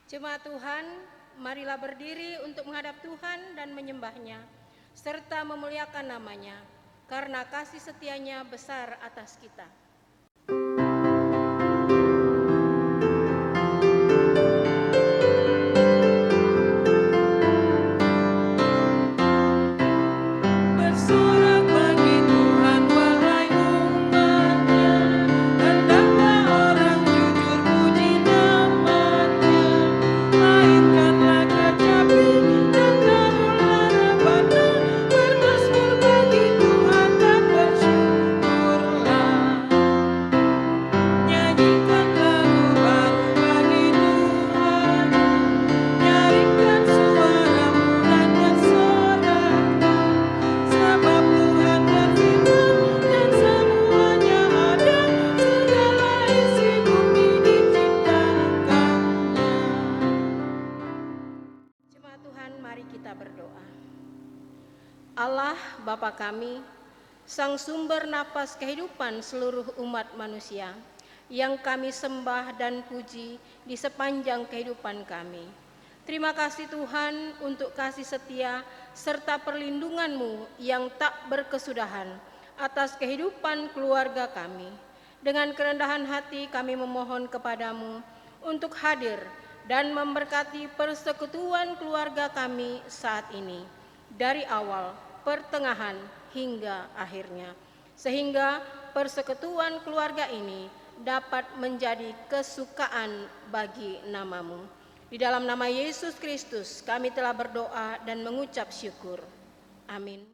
Jemaat Tuhan, marilah berdiri untuk menghadap Tuhan dan menyembah-Nya, serta memuliakan nama-Nya, karena kasih setianya besar atas kita. Allah Bapa kami, Sang sumber napas kehidupan seluruh umat manusia, yang kami sembah dan puji di sepanjang kehidupan kami. Terima kasih Tuhan untuk kasih setia serta perlindungan-Mu yang tak berkesudahan atas kehidupan keluarga kami. Dengan kerendahan hati kami memohon kepadamu untuk hadir dan memberkati persekutuan keluarga kami saat ini, dari awal, pertengahan, hingga akhirnya, sehingga persekutuan keluarga ini dapat menjadi kesukaan bagi nama-Mu. Di dalam nama Yesus Kristus kami telah berdoa dan mengucap syukur. Amin.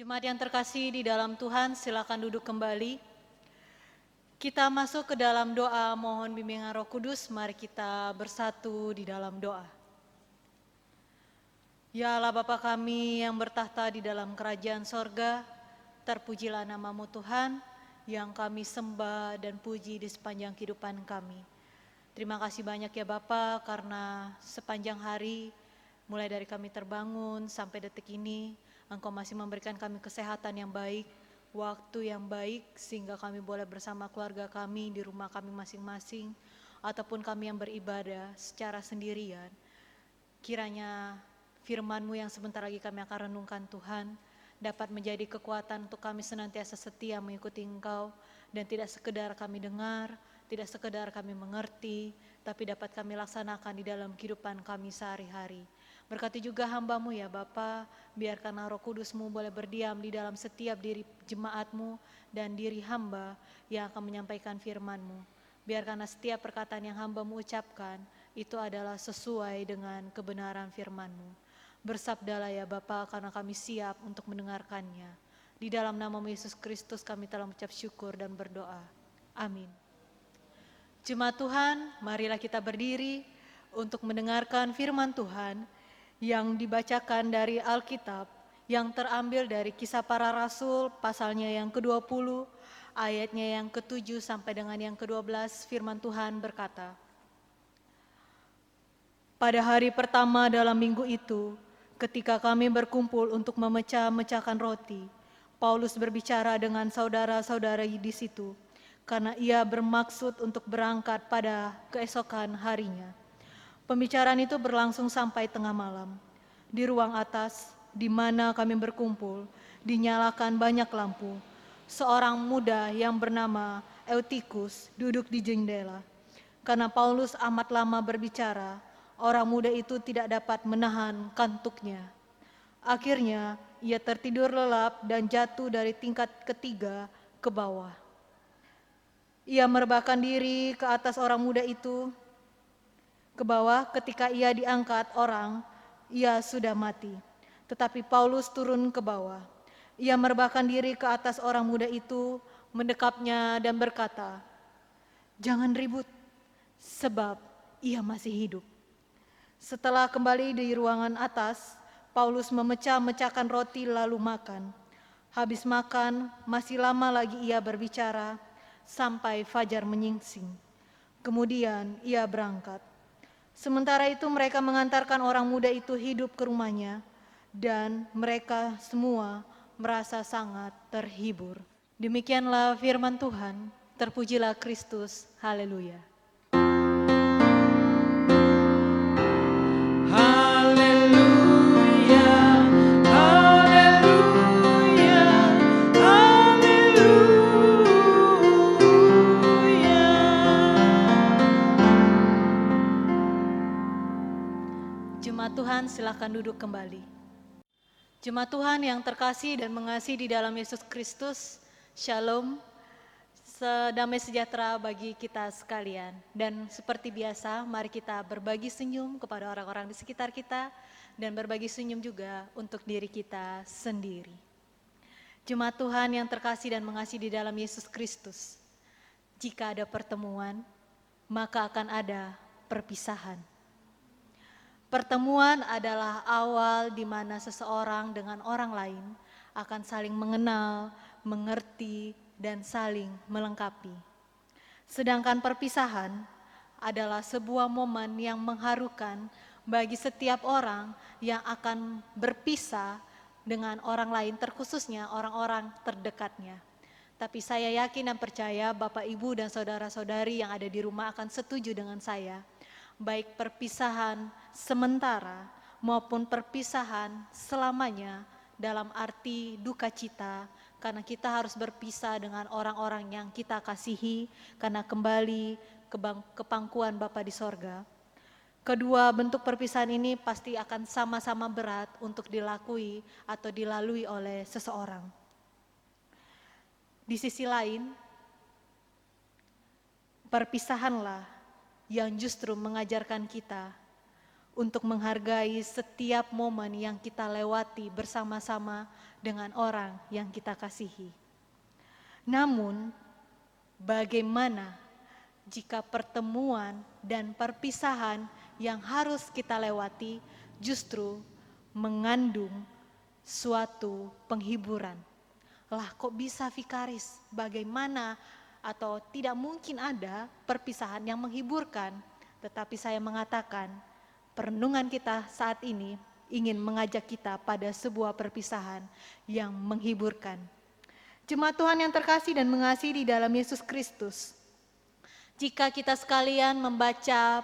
Jemaat yang terkasih di dalam Tuhan, silakan duduk kembali. Kita masuk ke dalam doa mohon bimbingan Roh Kudus. Mari kita bersatu di dalam doa. Ya Allah Bapa kami yang bertahta di dalam kerajaan sorga, terpujilah nama-Mu Tuhan yang kami sembah dan puji di sepanjang kehidupan kami. Terima kasih banyak ya Bapa, karena sepanjang hari mulai dari kami terbangun sampai detik ini, Engkau masih memberikan kami kesehatan yang baik, waktu yang baik, sehingga kami boleh bersama keluarga kami di rumah kami masing-masing, ataupun kami yang beribadah secara sendirian. Kiranya firman-Mu yang sebentar lagi kami akan renungkan Tuhan, dapat menjadi kekuatan untuk kami senantiasa setia mengikuti Engkau, dan tidak sekedar kami dengar, tidak sekedar kami mengerti, tapi dapat kami laksanakan di dalam kehidupan kami sehari-hari. Berkati juga hamba-Mu ya Bapa, biarkan Roh Kudus-Mu boleh berdiam di dalam setiap diri jemaat-Mu dan diri hamba yang akan menyampaikan firman-Mu. Biarkan setiap perkataan yang hamba-Mu ucapkan, itu adalah sesuai dengan kebenaran firman-Mu. Bersabdalah ya Bapa, karena kami siap untuk mendengarkannya. Di dalam nama Yesus Kristus kami telah mengucap syukur dan berdoa. Amin. Jemaat Tuhan, marilah kita berdiri untuk mendengarkan firman Tuhan yang dibacakan dari Alkitab, yang terambil dari Kisah Para Rasul pasalnya yang ke-20, ayatnya yang ke-7 sampai dengan yang ke-12. Firman Tuhan berkata, pada hari pertama dalam minggu itu, ketika kami berkumpul untuk memecah-mecahkan roti, Paulus berbicara dengan saudara-saudara di situ, karena ia bermaksud untuk berangkat pada keesokan harinya. Pembicaraan itu berlangsung sampai tengah malam. Di ruang atas, di mana kami berkumpul, dinyalakan banyak lampu. Seorang muda yang bernama Eutikus duduk di jendela. Karena Paulus amat lama berbicara, orang muda itu tidak dapat menahan kantuknya. Akhirnya, ia tertidur lelap dan jatuh dari tingkat ketiga ke bawah. Ia merebahkan diri ke atas orang muda itu ke bawah. Ketika ia diangkat orang, ia sudah mati. Tetapi Paulus turun ke bawah. Ia merebahkan diri ke atas orang muda itu, mendekapnya dan berkata, "Jangan ribut, sebab ia masih hidup." Setelah kembali di ruangan atas, Paulus memecah-mecahkan roti lalu makan. Habis makan, masih lama lagi ia berbicara sampai fajar menyingsing. Kemudian ia berangkat. Sementara itu mereka mengantarkan orang muda itu hidup ke rumahnya, dan mereka semua merasa sangat terhibur. Demikianlah firman Tuhan. Terpujilah Kristus. Haleluya. Jemaat Tuhan, silakan duduk kembali. Jemaat Tuhan yang terkasih dan mengasihi di dalam Yesus Kristus, Shalom, damai sejahtera bagi kita sekalian. Dan seperti biasa, mari kita berbagi senyum kepada orang-orang di sekitar kita dan berbagi senyum juga untuk diri kita sendiri. Jemaat Tuhan yang terkasih dan mengasihi di dalam Yesus Kristus, jika ada pertemuan, maka akan ada perpisahan. Pertemuan adalah awal di mana seseorang dengan orang lain akan saling mengenal, mengerti, dan saling melengkapi. Sedangkan perpisahan adalah sebuah momen yang mengharukan bagi setiap orang yang akan berpisah dengan orang lain, terkhususnya orang-orang terdekatnya. Tapi saya yakin dan percaya Bapak, Ibu, dan saudara-saudari yang ada di rumah akan setuju dengan saya. Baik perpisahan sementara maupun perpisahan selamanya dalam arti duka cita, karena kita harus berpisah dengan orang-orang yang kita kasihi karena kembali ke pangkuan Bapa di sorga. Kedua bentuk perpisahan ini pasti akan sama-sama berat untuk dilakui atau dilalui oleh seseorang. Di sisi lain, perpisahanlah yang justru mengajarkan kita untuk menghargai setiap momen yang kita lewati bersama-sama dengan orang yang kita kasihi. Namun, bagaimana jika pertemuan dan perpisahan yang harus kita lewati justru mengandung suatu penghiburan? Lah, kok bisa Vikaris? Bagaimana? Atau tidak mungkin ada perpisahan yang menghiburkan, tetapi saya mengatakan perenungan kita saat ini ingin mengajak kita pada sebuah perpisahan yang menghiburkan. Jemaat Tuhan yang terkasih dan mengasihi di dalam Yesus Kristus, jika kita sekalian membaca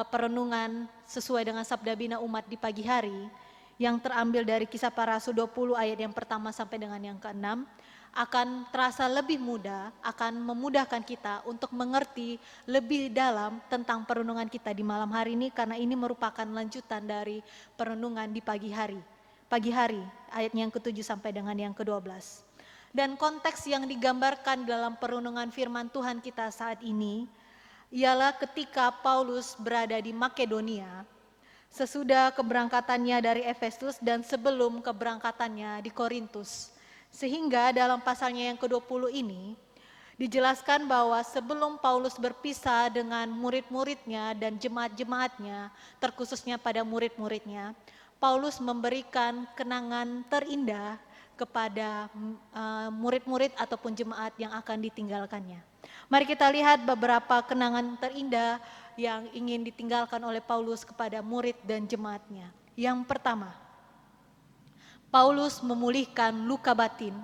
perenungan sesuai dengan Sabda Bina Umat di pagi hari, yang terambil dari Kisah Para Rasul 20 ayat yang pertama sampai dengan yang ke-6 akan terasa lebih mudah, akan memudahkan kita untuk mengerti lebih dalam tentang perenungan kita di malam hari ini, karena ini merupakan lanjutan dari perenungan di pagi hari. Pagi hari, ayat yang ke-7 sampai dengan yang ke-12. Dan konteks yang digambarkan dalam perenungan firman Tuhan kita saat ini ialah ketika Paulus berada di Makedonia, sesudah keberangkatannya dari Efesus dan sebelum keberangkatannya di Korintus. Sehingga dalam pasalnya yang ke-20 ini dijelaskan bahwa sebelum Paulus berpisah dengan murid-muridnya dan jemaat-jemaatnya, terkhususnya pada murid-muridnya, Paulus memberikan kenangan terindah kepada murid-murid ataupun jemaat yang akan ditinggalkannya. Mari kita lihat beberapa kenangan terindah yang ingin ditinggalkan oleh Paulus kepada murid dan jemaatnya. Yang pertama, Paulus memulihkan luka batin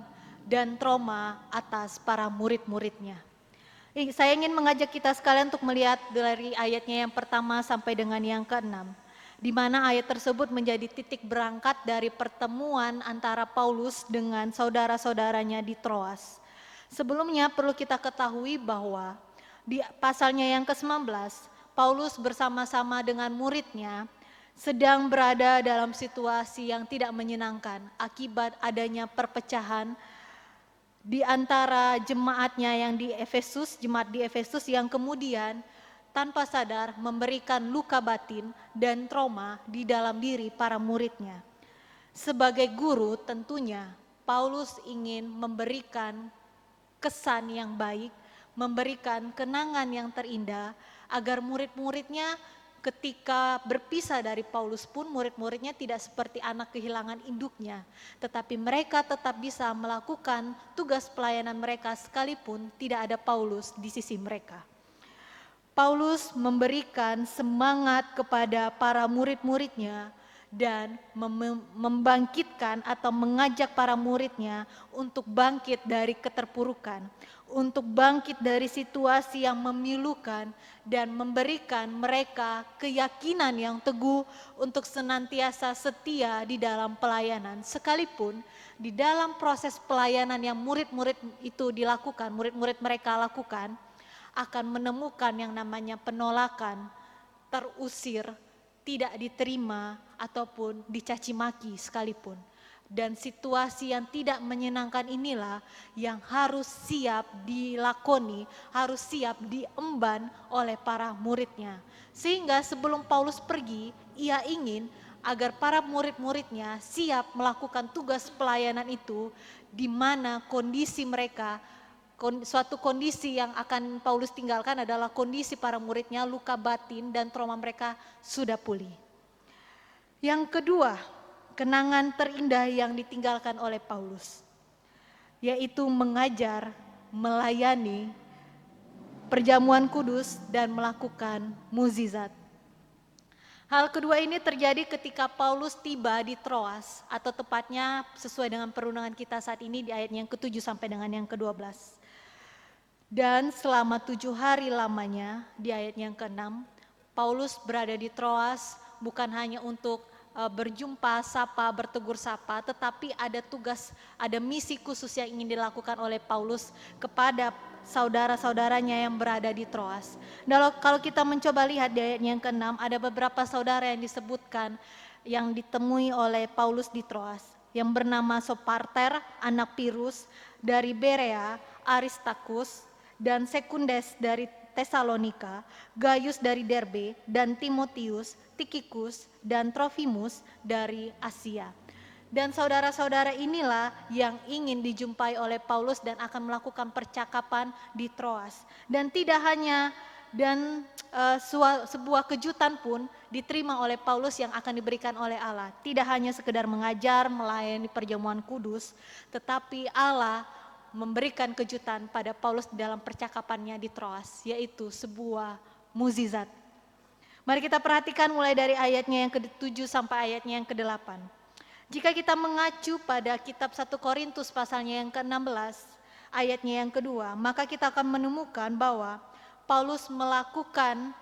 dan trauma atas para murid-muridnya. Saya ingin mengajak kita sekalian untuk melihat dari ayatnya yang pertama sampai dengan yang ke-6, di mana ayat tersebut menjadi titik berangkat dari pertemuan antara Paulus dengan saudara-saudaranya di Troas. Sebelumnya perlu kita ketahui bahwa di pasalnya yang ke-19, Paulus bersama-sama dengan muridnya sedang berada dalam situasi yang tidak menyenangkan akibat adanya perpecahan di antara jemaatnya yang di Efesus, jemaat di Efesus yang kemudian tanpa sadar memberikan luka batin dan trauma di dalam diri para muridnya. Sebagai guru tentunya Paulus ingin memberikan kesan yang baik, memberikan kenangan yang terindah agar murid-muridnya ketika berpisah dari Paulus pun murid-muridnya tidak seperti anak kehilangan induknya, tetapi mereka tetap bisa melakukan tugas pelayanan mereka sekalipun tidak ada Paulus di sisi mereka. Paulus memberikan semangat kepada para murid-muridnya dan membangkitkan atau mengajak para muridnya untuk bangkit dari keterpurukan, untuk bangkit dari situasi yang memilukan dan memberikan mereka keyakinan yang teguh untuk senantiasa setia di dalam pelayanan. Sekalipun di dalam proses pelayanan yang murid-murid itu dilakukan, murid-murid mereka lakukan, akan menemukan yang namanya penolakan, terusir, tidak diterima ataupun dicaci maki sekalipun. Dan situasi yang tidak menyenangkan inilah yang harus siap dilakoni, harus siap diemban oleh para muridnya. Sehingga sebelum Paulus pergi, ia ingin agar para murid-muridnya siap melakukan tugas pelayanan itu, di mana kondisi mereka, suatu kondisi yang akan Paulus tinggalkan adalah kondisi para muridnya luka batin dan trauma mereka sudah pulih. Yang kedua, kenangan terindah yang ditinggalkan oleh Paulus, yaitu mengajar, melayani, perjamuan kudus dan melakukan mukjizat. Hal kedua ini terjadi ketika Paulus tiba di Troas, atau tepatnya sesuai dengan perundangan kita saat ini di ayat yang ke-7 sampai dengan yang ke-12. Dan selama 7 hari lamanya di ayat yang ke-6, Paulus berada di Troas bukan hanya untuk berjumpa, sapa, bertegur sapa, tetapi ada tugas, ada misi khusus yang ingin dilakukan oleh Paulus kepada saudara-saudaranya yang berada di Troas. Dan kalau kita mencoba lihat di ayat yang ke-6, ada beberapa saudara yang disebutkan yang ditemui oleh Paulus di Troas, yang bernama Sopater, anak Pirus dari Berea, Aristarkus dan Sekundes dari Tesalonika, Gaius dari Derbe, dan Timotius, Tikikus, dan Trofimus dari Asia. Dan saudara-saudara inilah yang ingin dijumpai oleh Paulus dan akan melakukan percakapan di Troas. Dan tidak hanya, sebuah kejutan pun diterima oleh Paulus yang akan diberikan oleh Allah. Tidak hanya sekedar mengajar, melayani perjamuan kudus, tetapi Allah memberikan kejutan pada Paulus dalam percakapannya di Troas, yaitu sebuah mukjizat. Mari kita perhatikan mulai dari ayatnya yang ke-7 sampai ayatnya yang ke-8. Jika kita mengacu pada kitab 1 Korintus pasalnya yang ke-16, ayatnya yang kedua, maka kita akan menemukan bahwa Paulus melakukan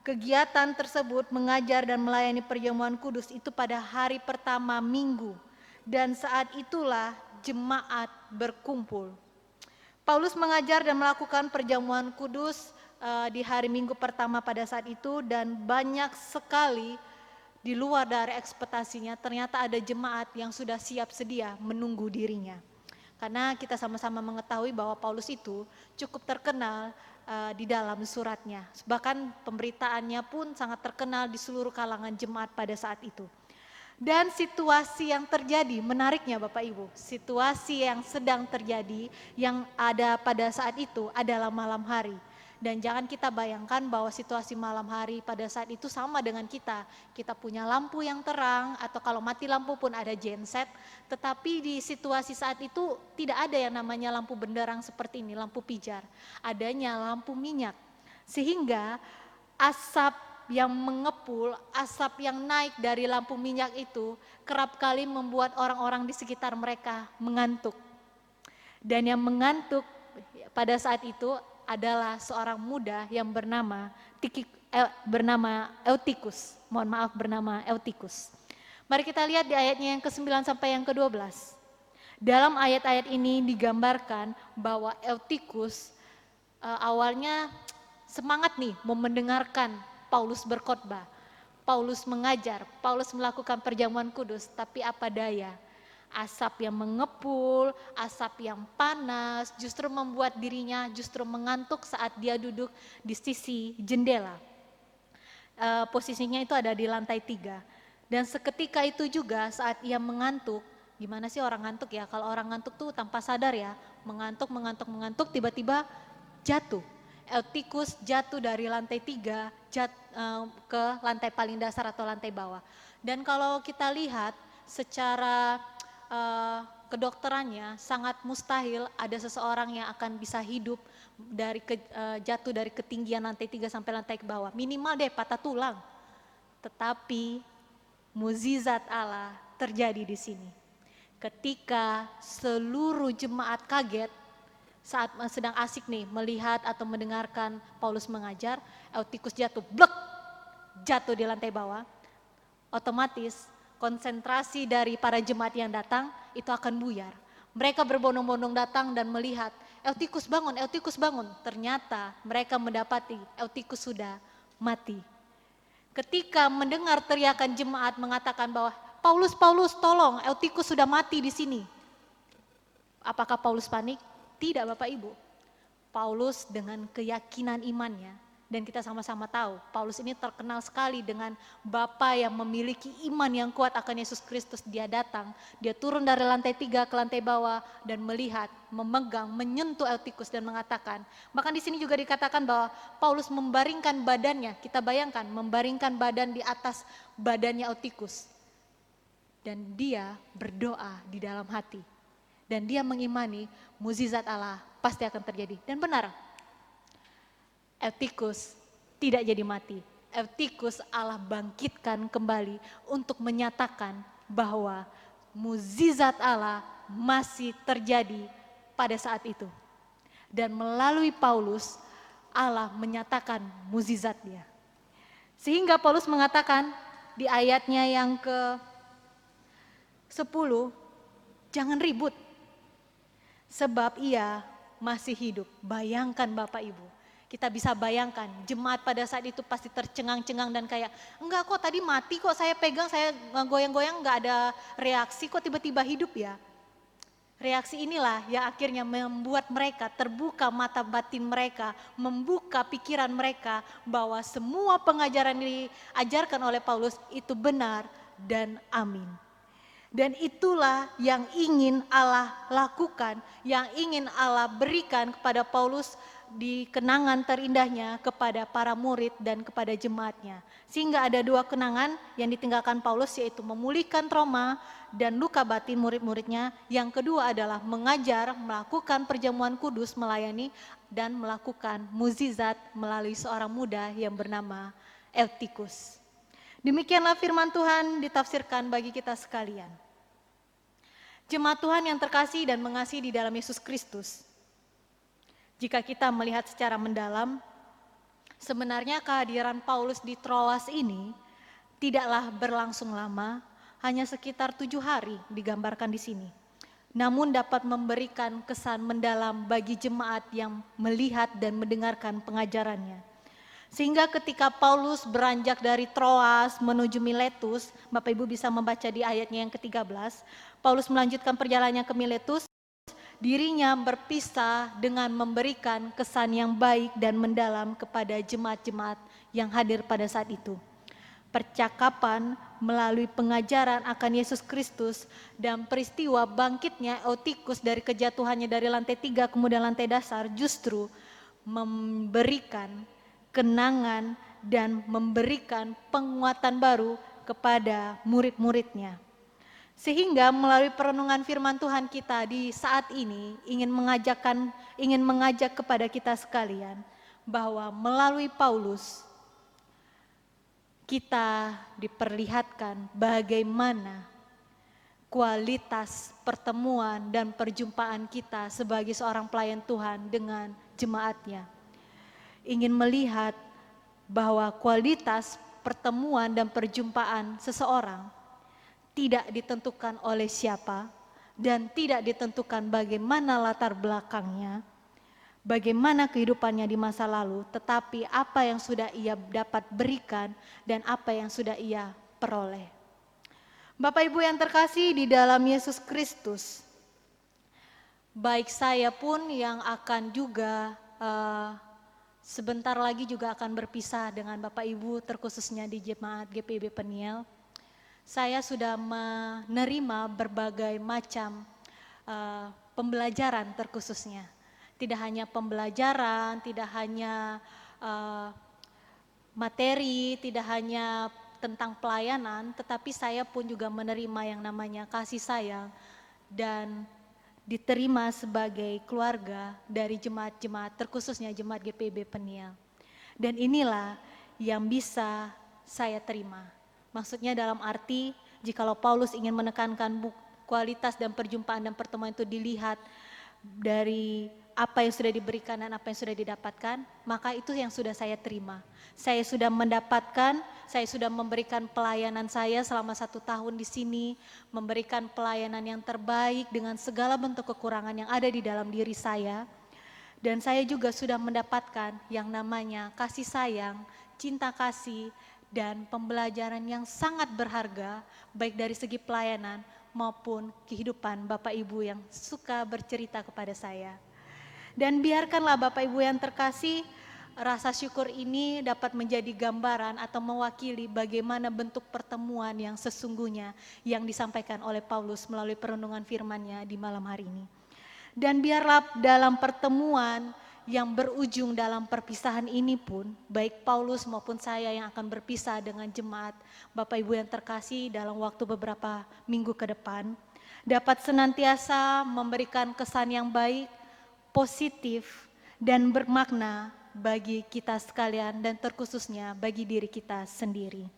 Kegiatan tersebut mengajar dan melayani perjamuan kudus itu pada hari pertama minggu. Dan saat itulah jemaat berkumpul. Paulus mengajar dan melakukan perjamuan kudus di hari minggu pertama pada saat itu. Dan banyak sekali di luar dari ekspektasinya ternyata ada jemaat yang sudah siap sedia menunggu dirinya. Karena kita sama-sama mengetahui bahwa Paulus itu cukup terkenal di dalam suratnya. Bahkan pemberitaannya pun sangat terkenal di seluruh kalangan jemaat pada saat itu. Dan situasi yang terjadi, menariknya Bapak Ibu, situasi yang sedang terjadi yang ada pada saat itu adalah malam hari. Dan jangan kita bayangkan bahwa situasi malam hari pada saat itu sama dengan kita. Kita punya lampu yang terang atau kalau mati lampu pun ada genset. Tetapi di situasi saat itu tidak ada yang namanya lampu benderang seperti ini, lampu pijar. Adanya lampu minyak. Sehingga asap yang mengepul, asap yang naik dari lampu minyak itu kerap kali membuat orang-orang di sekitar mereka mengantuk. Dan yang mengantuk pada saat itu adalah seorang muda yang bernama Eutikus. Mohon maaf, bernama Eutikus. Mari kita lihat di ayatnya yang ke-9 sampai yang ke-12. Dalam ayat-ayat ini digambarkan bahwa Eutikus awalnya semangat nih mau mendengarkan Paulus berkhotbah. Paulus mengajar, Paulus melakukan perjamuan kudus, tapi apa daya? Asap yang mengepul, asap yang panas justru membuat dirinya justru mengantuk saat dia duduk di sisi jendela. Posisinya itu ada di lantai 3. Dan seketika itu juga saat ia mengantuk, gimana sih orang ngantuk ya? Kalau orang ngantuk tuh tanpa sadar ya, mengantuk, tiba-tiba jatuh. Eutikus jatuh dari lantai 3 ke lantai paling dasar atau lantai bawah. Dan kalau kita lihat secara kedokterannya sangat mustahil ada seseorang yang akan bisa hidup dari jatuh dari ketinggian lantai 3 sampai lantai ke bawah. Minimal deh patah tulang. Tetapi mukjizat Allah terjadi di sini. Ketika seluruh jemaat kaget saat sedang asik nih melihat atau mendengarkan Paulus mengajar, Eutikus jatuh, blek, jatuh di lantai bawah. Otomatis konsentrasi dari para jemaat yang datang itu akan buyar. Mereka berbondong-bondong datang dan melihat, Eutikus bangun, Eutikus bangun. Ternyata mereka mendapati Eutikus sudah mati. Ketika mendengar teriakan jemaat mengatakan bahwa Paulus, Paulus tolong, Eutikus sudah mati di sini. Apakah Paulus panik? Tidak Bapak Ibu. Paulus dengan keyakinan imannya. Dan kita sama-sama tahu, Paulus ini terkenal sekali dengan Bapa yang memiliki iman yang kuat akan Yesus Kristus. Dia datang, dia turun dari lantai 3 ke lantai bawah dan melihat, memegang, menyentuh Eutikus dan mengatakan. Bahkan di sini juga dikatakan bahwa Paulus membaringkan badannya. Kita bayangkan, membaringkan badan di atas badannya Eutikus. Dan dia berdoa di dalam hati. Dan dia mengimani mukjizat Allah pasti akan terjadi. Dan benar, Eutikus tidak jadi mati. Eutikus Allah bangkitkan kembali untuk menyatakan bahwa mukjizat Allah masih terjadi pada saat itu. Dan melalui Paulus, Allah menyatakan mukjizatnya. Sehingga Paulus mengatakan di ayatnya yang ke-10, jangan ribut, sebab ia masih hidup. Bayangkan Bapak Ibu. Kita bisa bayangkan jemaat pada saat itu pasti tercengang-cengang dan kayak, enggak kok tadi mati kok, saya pegang, saya goyang-goyang enggak ada reaksi, kok tiba-tiba hidup ya. Reaksi inilah yang akhirnya membuat mereka terbuka mata batin mereka, membuka pikiran mereka bahwa semua pengajaran yang diajarkan oleh Paulus itu benar dan amin. Dan itulah yang ingin Allah lakukan, yang ingin Allah berikan kepada Paulus di kenangan terindahnya kepada para murid dan kepada jemaatnya. Sehingga ada 2 kenangan yang ditinggalkan Paulus, yaitu memulihkan trauma dan luka batin murid-muridnya. Yang kedua adalah mengajar, melakukan perjamuan kudus, melayani dan melakukan mukjizat melalui seorang muda yang bernama Eutikus. Demikianlah firman Tuhan ditafsirkan bagi kita sekalian. Jemaat Tuhan yang terkasih dan mengasihi di dalam Yesus Kristus. Jika kita melihat secara mendalam, Sebenarnya kehadiran Paulus di Troas ini tidaklah berlangsung lama, hanya sekitar 7 hari digambarkan di sini. Namun dapat memberikan kesan mendalam bagi jemaat yang melihat dan mendengarkan pengajarannya. Sehingga ketika Paulus beranjak dari Troas menuju Miletus, Bapak Ibu bisa membaca di ayatnya yang ke-13, Paulus melanjutkan perjalanannya ke Miletus, dirinya berpisah dengan memberikan kesan yang baik dan mendalam kepada jemaat-jemaat yang hadir pada saat itu. Percakapan melalui pengajaran akan Yesus Kristus dan peristiwa bangkitnya Eutikus dari kejatuhannya dari lantai 3 kemudian lantai dasar justru memberikan kenangan dan memberikan penguatan baru kepada murid-muridnya. Sehingga melalui perenungan firman Tuhan kita di saat ini ingin mengajak kepada kita sekalian bahwa melalui Paulus kita diperlihatkan bagaimana kualitas pertemuan dan perjumpaan kita sebagai seorang pelayan Tuhan dengan jemaatnya. Ingin melihat bahwa kualitas pertemuan dan perjumpaan seseorang tidak ditentukan oleh siapa dan tidak ditentukan bagaimana latar belakangnya, bagaimana kehidupannya di masa lalu, tetapi apa yang sudah ia dapat berikan dan apa yang sudah ia peroleh. Bapak Ibu yang terkasih di dalam Yesus Kristus, baik saya pun yang akan juga sebentar lagi juga akan berpisah dengan Bapak Ibu terkhususnya di Jemaat GPIB Peniel. Saya sudah menerima berbagai macam pembelajaran terkhususnya. Tidak hanya pembelajaran, tidak hanya materi, tidak hanya tentang pelayanan, tetapi saya pun juga menerima yang namanya kasih sayang dan diterima sebagai keluarga dari jemaat-jemaat, terkhususnya jemaat GPIB Peniel. Dan inilah yang bisa saya terima. Maksudnya dalam arti, jikalau Paulus ingin menekankan kualitas dan perjumpaan dan pertemuan itu dilihat dari apa yang sudah diberikan dan apa yang sudah didapatkan, maka itu yang sudah saya terima. Saya sudah mendapatkan, saya sudah memberikan pelayanan saya selama 1 tahun di sini, memberikan pelayanan yang terbaik dengan segala bentuk kekurangan yang ada di dalam diri saya. Dan saya juga sudah mendapatkan yang namanya kasih sayang, cinta kasih, dan pembelajaran yang sangat berharga, baik dari segi pelayanan maupun kehidupan Bapak Ibu yang suka bercerita kepada saya. Dan biarkanlah Bapak Ibu yang terkasih, rasa syukur ini dapat menjadi gambaran atau mewakili bagaimana bentuk pertemuan yang sesungguhnya yang disampaikan oleh Paulus melalui perenungan firman-Nya di malam hari ini. Dan biarlah dalam pertemuan yang berujung dalam perpisahan ini pun, baik Paulus maupun saya yang akan berpisah dengan jemaat Bapak Ibu yang terkasih dalam waktu beberapa minggu ke depan, dapat senantiasa memberikan kesan yang baik, positif, dan bermakna bagi kita sekalian dan terkhususnya bagi diri kita sendiri.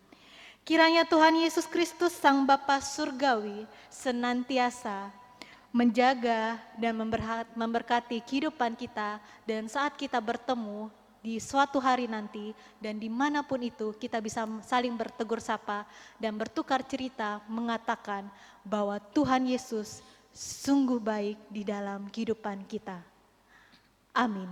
Kiranya Tuhan Yesus Kristus Sang Bapa Surgawi senantiasa menjaga dan memberkati kehidupan kita, dan saat kita bertemu di suatu hari nanti dan dimanapun itu kita bisa saling bertegur sapa dan bertukar cerita mengatakan bahwa Tuhan Yesus sungguh baik di dalam kehidupan kita. Amin.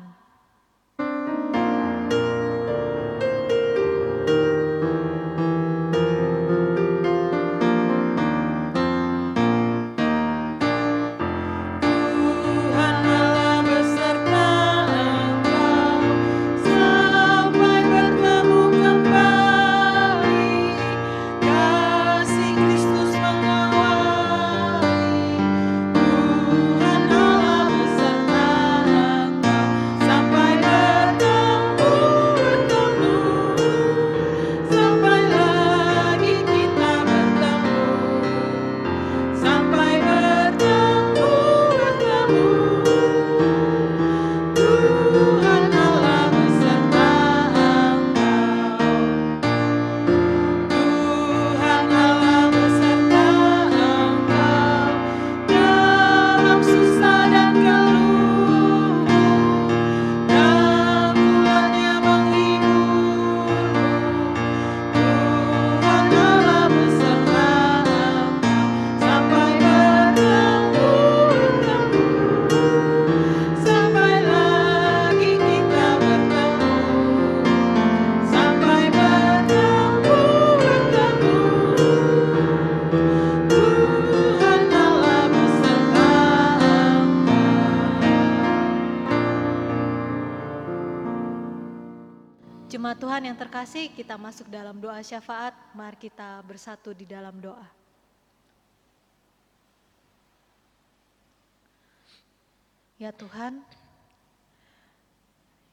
Sampai kasih, kita masuk dalam doa syafaat. Mari kita bersatu di dalam doa. Ya Tuhan,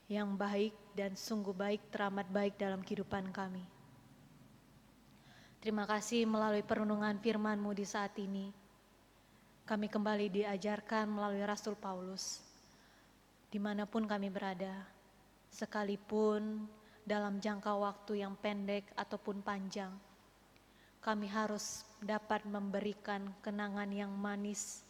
yang baik dan sungguh baik, teramat baik dalam kehidupan kami. Terima kasih melalui perenungan firman-Mu di saat ini. Kami kembali diajarkan melalui Rasul Paulus, dimanapun kami berada, sekalipun dalam jangka waktu yang pendek ataupun panjang, kami harus dapat memberikan kenangan yang manis,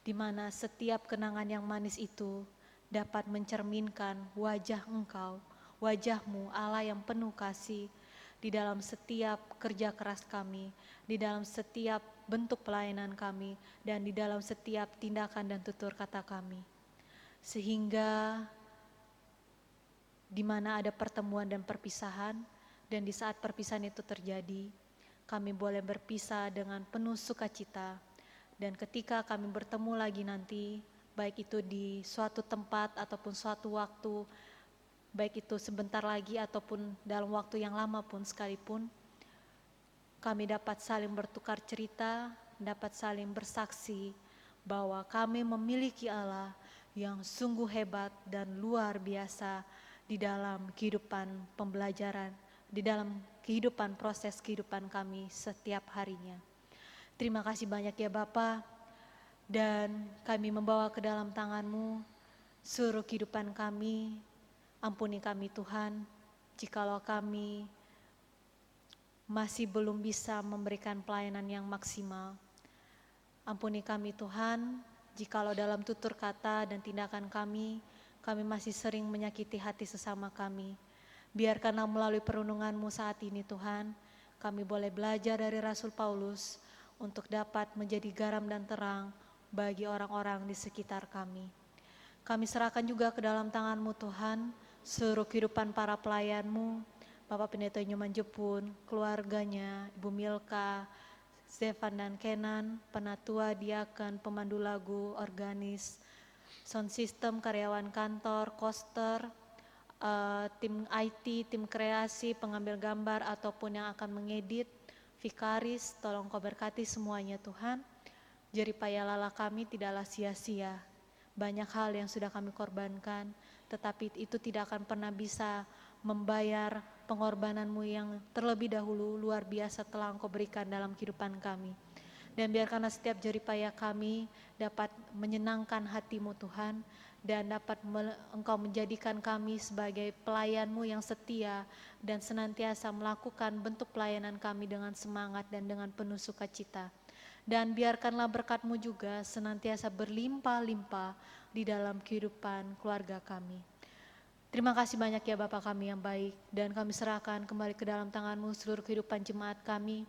di mana setiap kenangan yang manis itu dapat mencerminkan wajah Engkau, wajah-Mu Allah yang penuh kasih, di dalam setiap kerja keras kami, di dalam setiap bentuk pelayanan kami, dan di dalam setiap tindakan dan tutur kata kami. Sehingga di mana ada pertemuan dan perpisahan, dan di saat perpisahan itu terjadi, kami boleh berpisah dengan penuh sukacita. Dan ketika kami bertemu lagi nanti, baik itu di suatu tempat ataupun suatu waktu, baik itu sebentar lagi ataupun dalam waktu yang lama pun sekalipun, kami dapat saling bertukar cerita, dapat saling bersaksi bahwa kami memiliki Allah yang sungguh hebat dan luar biasa di dalam kehidupan pembelajaran, di dalam kehidupan proses kehidupan kami setiap harinya. Terima kasih banyak ya Bapa, dan kami membawa ke dalam tangan-Mu seluruh kehidupan kami. Ampuni kami Tuhan, jikalau kami masih belum bisa memberikan pelayanan yang maksimal. Ampuni kami Tuhan, jikalau dalam tutur kata dan tindakan kami masih sering menyakiti hati sesama kami. Biarkanlah melalui perenungan-Mu saat ini Tuhan, kami boleh belajar dari Rasul Paulus untuk dapat menjadi garam dan terang bagi orang-orang di sekitar kami. Kami serahkan juga ke dalam tangan-Mu Tuhan, seluruh kehidupan para pelayan-Mu, Bapak Pendeta Nyoman Jepun, keluarganya, Ibu Milka, Stefan dan Kenan, penatua, diaken, pemandu lagu, organis, sound system, karyawan kantor, koster, tim IT, tim kreasi, pengambil gambar ataupun yang akan mengedit, vikaris, tolong Kau berkati semuanya Tuhan. Jeripaya lala kami tidaklah sia-sia. Banyak hal yang sudah kami korbankan, tetapi itu tidak akan pernah bisa membayar pengorbanan-Mu yang terlebih dahulu luar biasa telah Engkau berikan dalam kehidupan kami. Dan biarkanlah setiap jeripaya kami dapat menyenangkan hati-Mu Tuhan, dan dapat Engkau menjadikan kami sebagai pelayan-Mu yang setia dan senantiasa melakukan bentuk pelayanan kami dengan semangat dan dengan penuh sukacita. Dan biarkanlah berkat-Mu juga senantiasa berlimpah-limpah di dalam kehidupan keluarga kami. Terima kasih banyak ya Bapa kami yang baik, dan kami serahkan kembali ke dalam tangan-Mu seluruh kehidupan jemaat kami,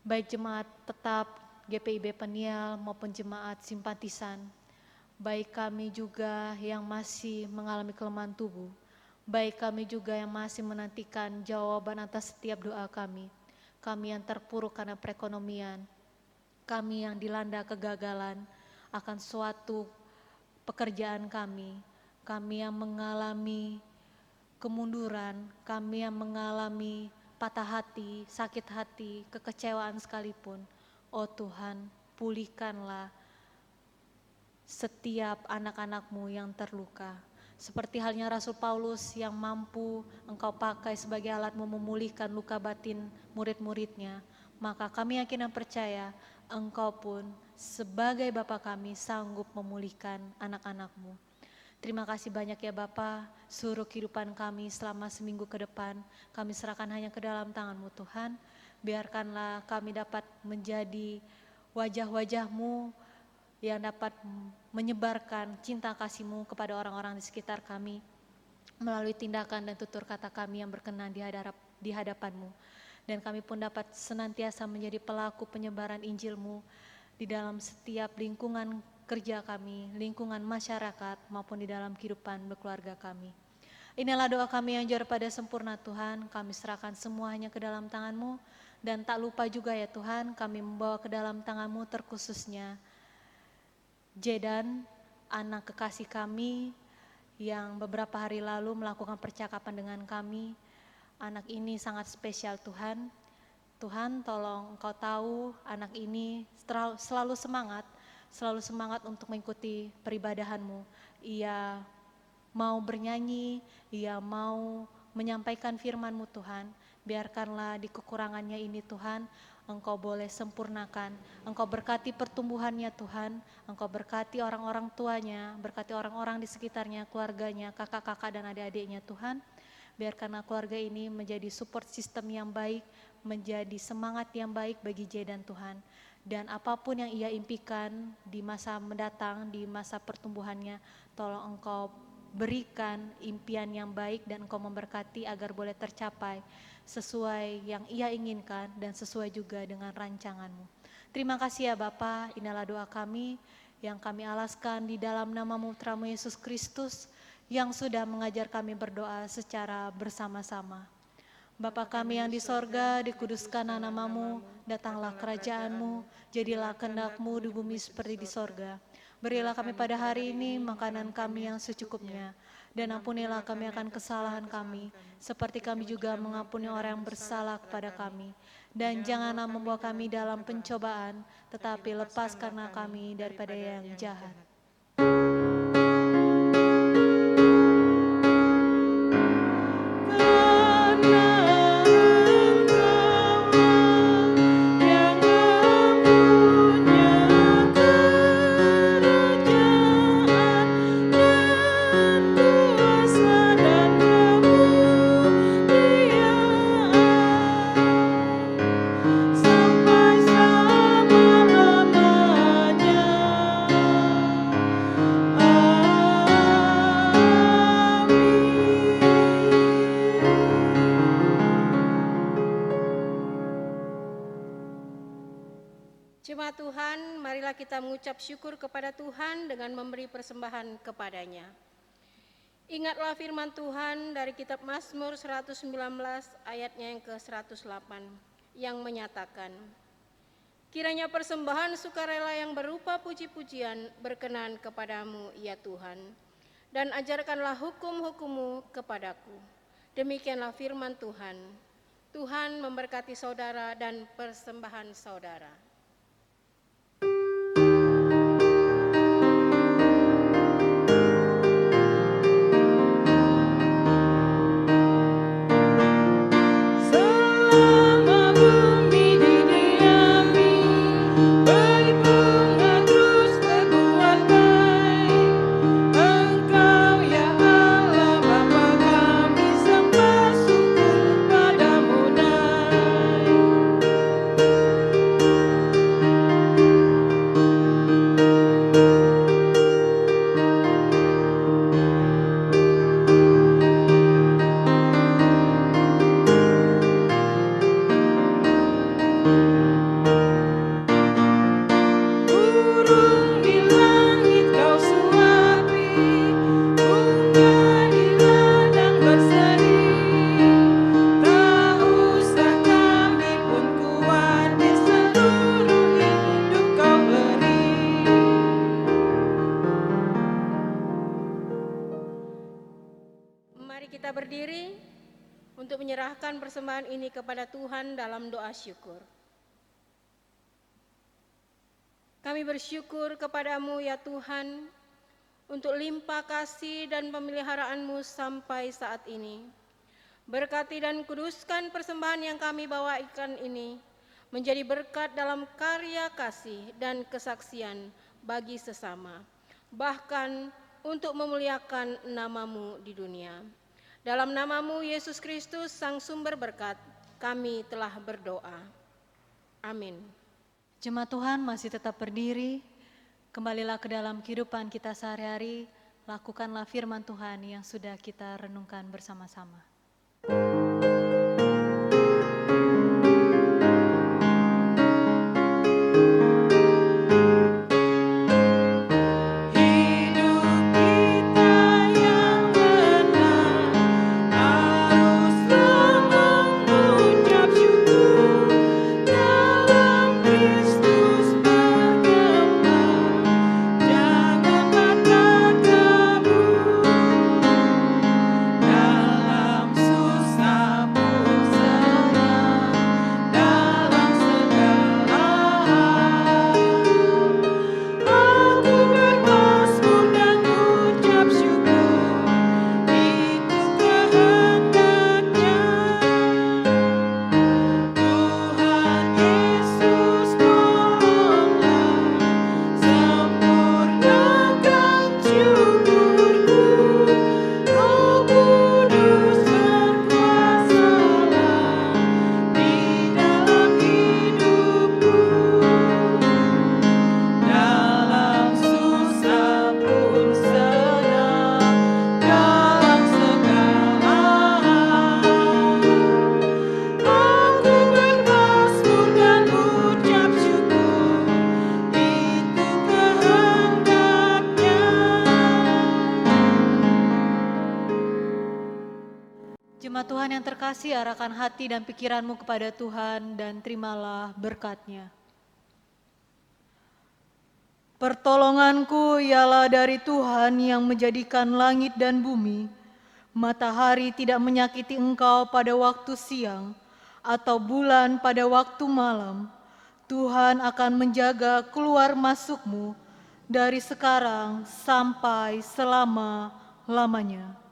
baik jemaat tetap GPIB Peniel maupun jemaat simpatisan, baik kami juga yang masih mengalami kelemahan tubuh, baik kami juga yang masih menantikan jawaban atas setiap doa kami yang terpuruk karena perekonomian, kami yang dilanda kegagalan akan suatu pekerjaan kami yang mengalami kemunduran, kami yang mengalami patah hati, sakit hati, kekecewaan sekalipun. Oh Tuhan, pulihkanlah setiap anak-anak-Mu yang terluka. Seperti halnya Rasul Paulus yang mampu Engkau pakai sebagai alat-Mu memulihkan luka batin murid-muridnya, maka kami yakin dan percaya Engkau pun sebagai Bapa kami sanggup memulihkan anak-anak-Mu. Terima kasih banyak ya Bapa, seluruh kehidupan kami selama seminggu ke depan kami serahkan hanya ke dalam tangan-Mu Tuhan. Biarkanlah kami dapat menjadi wajah-wajah-Mu yang dapat menyebarkan cinta kasih-Mu kepada orang-orang di sekitar kami melalui tindakan dan tutur kata kami yang berkenan di hadapan-Mu. Dan kami pun dapat senantiasa menjadi pelaku penyebaran Injil-Mu di dalam setiap lingkungan kerja kami, lingkungan masyarakat, maupun di dalam kehidupan berkeluarga kami. Inilah doa kami yang jauh pada sempurna Tuhan, kami serahkan semuanya ke dalam tangan-Mu, dan tak lupa juga ya Tuhan, kami membawa ke dalam tangan-Mu terkhususnya Jedan, anak kekasih kami yang beberapa hari lalu melakukan percakapan dengan kami. anak ini sangat spesial Tuhan. Tuhan, tolong Engkau tahu anak ini selalu semangat untuk mengikuti peribadahan-Mu. Ia mau bernyanyi, ia mau menyampaikan firman-Mu Tuhan. Biarkanlah di kekurangannya ini Tuhan, Engkau boleh sempurnakan. Engkau berkati pertumbuhannya Tuhan, Engkau berkati orang-orang tuanya, berkati orang-orang di sekitarnya, keluarganya, kakak-kakak dan adik-adiknya Tuhan. Biarkanlah keluarga ini menjadi support system yang baik, menjadi semangat yang baik bagi Jaydan Tuhan. Dan apapun yang ia impikan di masa mendatang, di masa pertumbuhannya, tolong Engkau berikan impian yang baik dan Engkau memberkati agar boleh tercapai sesuai yang ia inginkan dan sesuai juga dengan rancangan-Mu. Terima kasih ya Bapa, inilah doa kami yang kami alaskan di dalam nama-Mu putra-Mu Yesus Kristus yang sudah mengajar kami berdoa secara bersama-sama. Bapa kami yang di sorga, dikuduskanlah nama-Mu, datanglah kerajaan-Mu, jadilah kehendak-Mu di bumi seperti di sorga. Berilah kami pada hari ini makanan kami yang secukupnya, dan ampunilah kami akan kesalahan kami, seperti kami juga mengampuni orang yang bersalah kepada kami. Dan janganlah membawa kami dalam pencobaan, tetapi lepaskanlah kami daripada yang jahat. Jemaat Tuhan, marilah kita mengucap syukur kepada Tuhan dengan memberi persembahan kepadanya. Ingatlah firman Tuhan dari kitab Mazmur 119 ayatnya yang ke-108 yang menyatakan, kiranya persembahan sukarela yang berupa puji-pujian berkenan kepadamu ya Tuhan, dan ajarkanlah hukum-hukum-Mu kepadaku. Demikianlah firman Tuhan. Tuhan memberkati saudara dan persembahan saudara. Persembahan ini kepada Tuhan dalam doa syukur. Kami bersyukur kepadamu ya Tuhan untuk limpah kasih dan pemeliharaan-Mu sampai saat ini. Berkati dan kuduskan persembahan yang kami bawakan ini menjadi berkat dalam karya kasih dan kesaksian bagi sesama, bahkan untuk memuliakan nama-Mu di dunia. Dalam nama-Mu Yesus Kristus, Sang Sumber Berkat, kami telah berdoa. Amin. Jemaat Tuhan masih tetap berdiri, kembalilah ke dalam kehidupan kita sehari-hari, lakukanlah firman Tuhan yang sudah kita renungkan bersama-sama. Dalam kasih, arahkan hati dan pikiranmu kepada Tuhan dan terimalah berkat-Nya. Pertolonganku ialah dari Tuhan yang menjadikan langit dan bumi. Matahari tidak menyakiti engkau pada waktu siang, atau bulan pada waktu malam. Tuhan akan menjaga keluar masukmu dari sekarang sampai selama-lamanya.